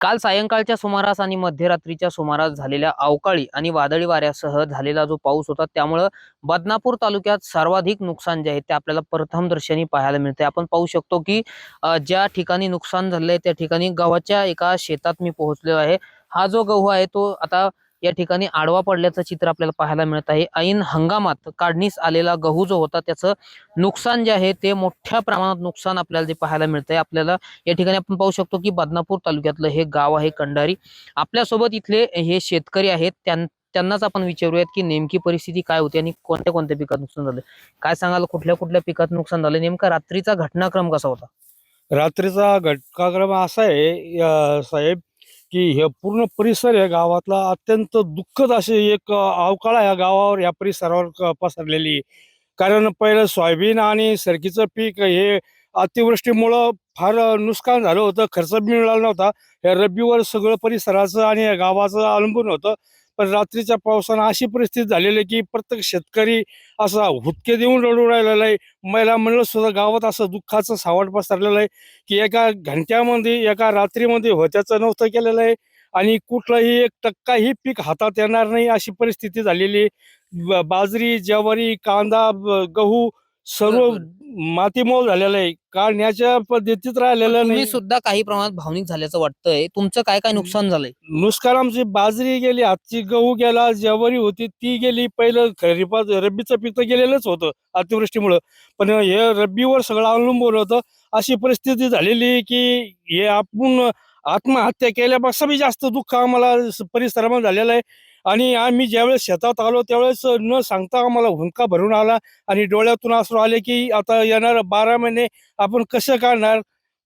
काल सायंकाळच्या सुमारास आणि मध्यरात्रीच्या सुमारास झालेल्या अवकाळी आणि वादळी वाऱ्यासह झालेला जो पाऊस होता त्यामुळे बदनापूर तालुक्यात सर्वाधिक नुकसान जे आहे ते आपल्याला प्रथमदर्शनी पाहायला मिळते। आपण पाहू शकतो की ज्या ठिकाणी नुकसान झालंय त्या ठिकाणी गव्हाच्या एका शेतात मी पोहोचलेलो आहे। हा जो गहू आहे तो आता या ठिकाणी आडवा पडल्याचं चित्र आपल्याला पाहायला मिळत आहे। ऐन हंगामात काढणीस आलेला गहू जो होता त्याचं नुकसान जे आहे ते मोठ्या प्रमाणात नुकसान आपल्याला जे पाहायला मिळतंय। आपल्याला या ठिकाणी आपण पाहू शकतो की बदनापूर तालुक्यातलं हे गाव आहे कंडारी। आपल्यासोबत इथले हे शेतकरी आहेत, त्यांनाच आपण विचारूयात की नेमकी परिस्थिती काय होती आणि कोणत्या कोणत्या पिकात नुकसान झालं। काय सांगाल, कुठल्या कुठल्या पिकात नुकसान झालं, नेमका रात्रीचा घटनाक्रम कसा होता? रात्रीचा घटनाक्रम असा आहे साहेब, की हे पूर्ण परिसर या गावातला अत्यंत दुःखद असे एक अवकाळा या गावावर या परिसरावर पसरलेली आहे. कारण पहिलं सोयाबीन आणि सरकीचं पीक हे अतिवृष्टीमुळं फार नुकसान झालं होतं, खर्च बी मिळाला नव्हता. या रब्बीवर सगळं परिसराचं आणि या गावाचं अवलंबून होतं. पण रात्रीच्या पावसानं अशी परिस्थिती झालेली आहे की प्रत्येक शेतकरी असा हुदके देऊन रडू राहिलेला आहे. महिला मंडळ सुद्धा गावात असं दुःखाचं सावट पसरलेलं आहे की एका घंट्यामध्ये एका रात्रीमध्ये होत्याचं नव्हतं केलेलं आहे आणि कुठलाही 1% पीक हातात येणार नाही अशी परिस्थिती झालेली आहे. बाजरी, ज्वारी, कांदा, गहू बर सर्व बर मातीमोल झालेलं आहे. काढण्याच्या पद्धतीत पण राहिलेलं तुम्ही नाही. सुद्धा काही प्रमाणात भावनिक झाल्याचं वाटतंय। तुमचं काय काय नुकसान झालंय? नुसकान आमची बाजरी गेली, हातची गहू गेला, ज्वारी होती ती गेली. पहिलं खरीपात रब्बीचं पीक तर गेलेलंच होतं अतिवृष्टीमुळं. पण हे रब्बीवर सगळं अवलंबून होतं. अशी परिस्थिती झालेली की हे आपण आत्महत्या केल्यापेक्षा बी जास्त दुःख आम्हाला परिसरामध्ये झालेलं आहे. आणि आम्ही ज्यावेळेस शेतात आलो त्यावेळेस न सांगता आम्हाला हुंदका भरून आला आणि डोळ्यातून अश्रू आले की आता येणार 12 महिने आपण कसं काढणार,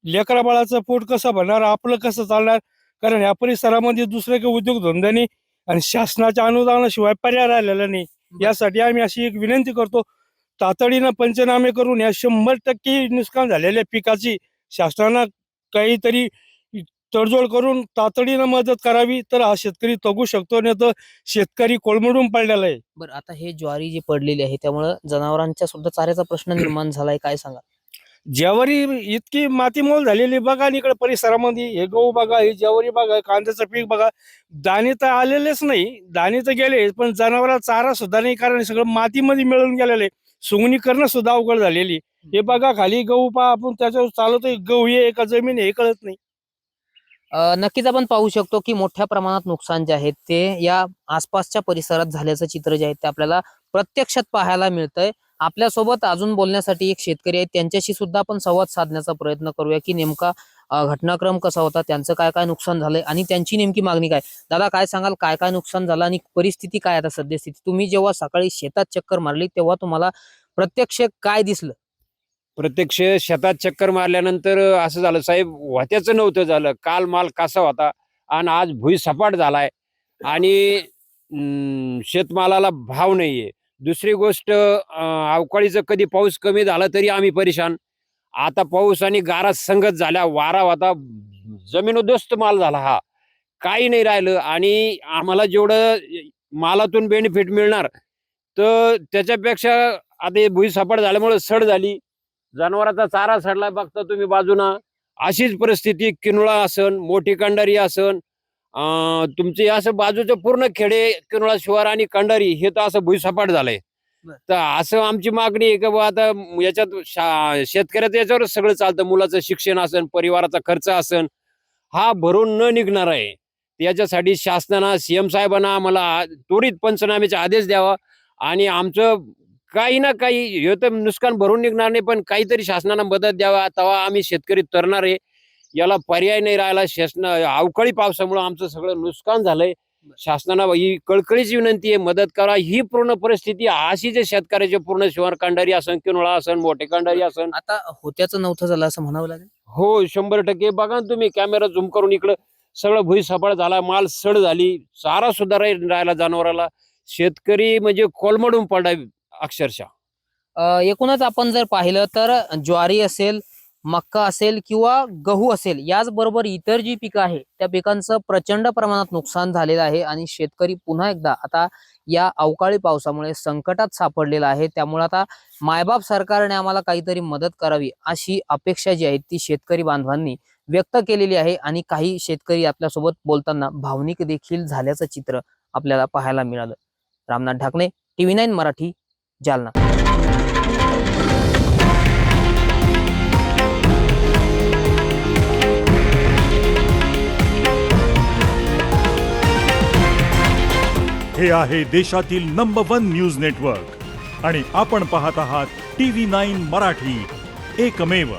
लेकरा बाळाचं पोट कसं भरणार, आपलं कसं चालणार. कारण या परिसरामध्ये दुसरे काही उद्योगधंदे नाही आणि शासनाच्या अनुदानाशिवाय पर्याय राहिलेला नाही. बर. यासाठी आम्ही अशी एक विनंती करतो, तातडीनं पंचनामे करून या 100% नुकसान झालेल्या पिकाची शासनानं काहीतरी तडजोड करून तातडीनं मदत करावी, तर हा शेतकरी तगू शकतो. नाही तर शेतकरी कोलमडून पडलेला आहे. बरं, आता हे ज्वारी जी पडलेली आहे त्यामुळे जनावरांच्या सुद्धा चाऱ्याचा प्रश्न निर्माण झालाय, काय सांगा? ज्वारी इतकी मातीमोल झालेली बघा आणि इकडे परिसरामध्ये हे गहू बघा, हे ज्वारी बघा, कांद्याचं पीक बघा. दाणे तर आलेलेच नाही, दाणे तर गेले, पण जनावरांना चारा सुद्धा नाही, कारण हे सगळं मातीमध्ये मिळून गेलेलं आहे. सोंगणी करणं सुद्धा अवघड झालेली. हे बघा खाली गहू पहा, आपण त्याच्यावर चालवतोय, गहू हे का जमीन हे कळत नाही. नक्कीच आपण पाहू शकतो की मोठ्या प्रमाणात नुकसान जे आहे ते या आसपासच्या परिसरात झाल्याचं चित्र जे आहे ते आपल्याला प्रत्यक्षात पाहायला मिळतंय। आपल्यासोबत अजून बोलण्यासाठी एक शेतकरी आहे, त्यांच्याशी सुद्धा आपण संवाद साधण्याचा प्रयत्न करूया की नेमका घटनाक्रम कसा होता, त्यांचं काय काय नुकसान झालंय आणि त्यांची नेमकी मागणी काय। दादा, काय सांगाल, काय काय नुकसान झालं आणि परिस्थिती काय आता सद्यस्थिती? तुम्ही जेव्हा सकाळी शेतात चक्कर मारली तेव्हा तुम्हाला प्रत्यक्ष काय दिसलं? प्रत्यक्ष शेतात चक्कर मारल्यानंतर असं झालं साहेब, होत्याचं नव्हतं झालं. काल माल कसा होता आणि आज भुईसपाट झालाय आणि शेतमालाला भाव नाहीये. दुसरी गोष्ट, अवकाळीचं कधी पाऊस कमी झाला तरी आम्ही परेशान. आता पाऊस आणि गारा संगत झाल्या, वारा होता, जमीन उद्ध्वस्त माल झाला हा. काही नाही राहिलं आणि आम्हाला जेवढं मालातून बेनिफिट मिळणार, तर त्याच्यापेक्षा आता हे भुईसपाट झाल्यामुळे सड झाली. जनावरांचा चारा सडला बघता तुम्ही बाजूनं. अशीच परिस्थिती किनोळा असन, मोठी कंडारी असन, तुमचे असं बाजूचं पूर्ण खेडे, किनोळा शिवार आणि कंडारी हे तर असं भुईसपाट झालंय. बर. तर असं आमची मागणी आहे की बुवा आता याच्यात शेतकऱ्याचं याच्यावरच सगळं चालतं. मुलाचं शिक्षण असन, परिवाराचा खर्च असन, हा भरून न निघणार आहे. याच्यासाठी शासनानं, सीएम साहेबांना आम्हाला त्वरित पंचनाम्याचे आदेश द्यावा आणि आमचं काही ना काही, हे तर नुकसान भरून निघणार नाही, पण काहीतरी शासनानं मदत द्यावा, तेव्हा आम्ही शेतकरी तरणार आहे. याला पर्याय नाही राहिला. शासन अवकाळी पावसामुळे आमचं सगळं नुकसान झालंय. शासनाला ही कळकळीची विनंती आहे, मदत करा. ही पूर्ण परिस्थिती अशी जे शेतकऱ्याचे पूर्ण शिवार कांडारी असन, किनोळा असन, मोठे कांडारी असन. आता होत्याचं नव्हतं झालं असं म्हणावं लागेल? हो, 100% बघा ना तुम्ही, कॅमेरा झूम करून इकडं सगळं भुईसपाट झाला, माल सड झाली, चारा सुद्धा राहिला जनावराला. शेतकरी म्हणजे कोलमडून पडला अक्षरशः. एकूणच आपण जर पाहिलं तर ज्वारी असेल, मक्का असेल किंवा गहू असेल, याचबरोबर इतर जी पिकं आहे त्या पिकांचं प्रचंड प्रमाणात नुकसान झालेलं आहे आणि शेतकरी पुन्हा एकदा आता या अवकाळी पावसामुळे संकटात सापडलेला आहे। त्यामुळे आता मायबाप सरकारने आम्हाला काहीतरी मदत करावी अशी अपेक्षा जी आहे ती शेतकरी बांधवांनी व्यक्त केलेली आहे आणि काही शेतकरी आपल्यासोबत बोलताना भावनिक देखील झाल्याचं चित्र आपल्याला पाहायला मिळालं. रामनाथ ढाकणे, TV9 मराठी, जालना. हे आहे देशातील नंबर 1 न्यूज नेटवर्क आणि आपण पाहत आहात TV9 मराठी, एकमेव.